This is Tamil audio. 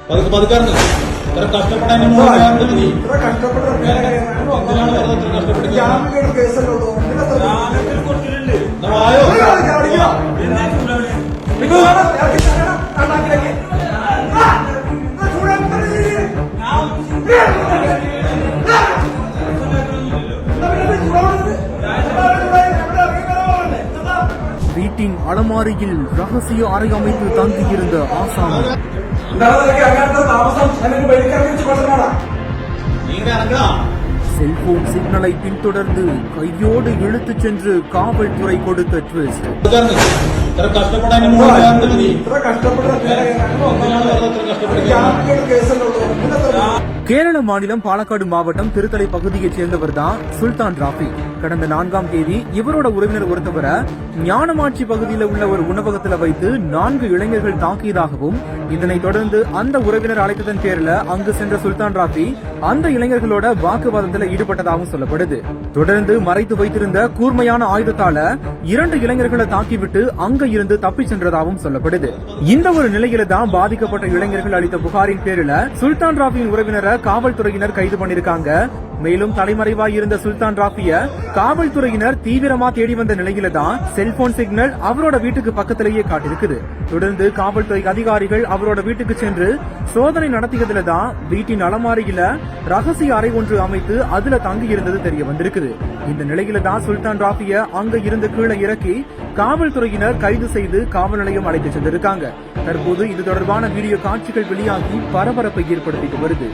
പതുക്കാറുണ്ട് ഇത്ര കഷ്ടപ്പെടാൻ ഇത്ര കഷ്ടപ്പെടുന്ന കേസല്ലോ வீட்டின் அலமாரியில் ரகசிய அறை அமைத்து தங்கியிருந்த ஆசாமி செல்போன் சிக்னலை பின்தொடர்ந்து கையோடு இழுத்துச் சென்று காவல்துறை கொடுத்த ட்விஸ்ட். கேரள மாநிலம் பாலக்காடு மாவட்டம் திருத்தலை பகுதியைச் சேர்ந்தவர் தான் சுல்தான் ராஃபி. கடந்த 4ஆம் தேதி இவரோட உறவினர் ஒருத்தவரை ஞானமாட்சி பகுதியில் உள்ள ஒரு உணவகத்தில் வைத்து 4 இளைஞர்கள் தாக்கியதாகவும், இதனைத் தொடர்ந்து அந்த உறவினர் அழைத்ததன் பேரில் அங்கு சென்ற சுல்தான் ராஃபி அந்த இளைஞர்களோட வாக்குவாதத்தில் ஈடுபட்டதாகவும் சொல்லப்படுது. தொடர்ந்து மறைத்து வைத்திருந்த கூர்மையான ஆயுதத்தால 2 இளைஞர்களை தாக்கிவிட்டு அங்க இருந்து தப்பிச் சென்றதாகவும் சொல்லப்படுது. இந்த ஒரு நிலையில தான் பாதிக்கப்பட்ட இளைஞர்கள் அளித்த புகாரின் பேரில் சுல்தான் ராஃபியின் உறவினரை காவல்துறையினர் கைது பண்ணிருக்காங்க. மேலும் தலைமறைவாய் இருந்த சுல்தான் ராஃபிய காவல்துறையினர் தீவிரமா தேடி வந்த நிலையில தான் செல்போன் சிக்னல் அவரோட வீட்டுக்கு பக்கத்திலேயே காட்டிருக்குது. தொடர்ந்து காவல்துறை அதிகாரிகள் அவரோட வீட்டுக்கு சென்று சோதனை நடத்தியதுல தான் வீட்டின் அலமாரியில ரகசிய அறை ஒன்று அமைத்து அதுல தங்கி இருந்தது தெரிய வந்திருக்குது. இந்த நிலையில தான் சுல்தான் ராஃபிய அங்க இருந்து கீழே இறக்கி காவல்துறையினர் கைது செய்து காவல் நிலையம் அழைத்து சென்றிருக்காங்க. தற்போது இது தொடர்பான வீடியோ காட்சிகள் வெளியாகி பரபரப்பை ஏற்படுத்திட்டு வருது.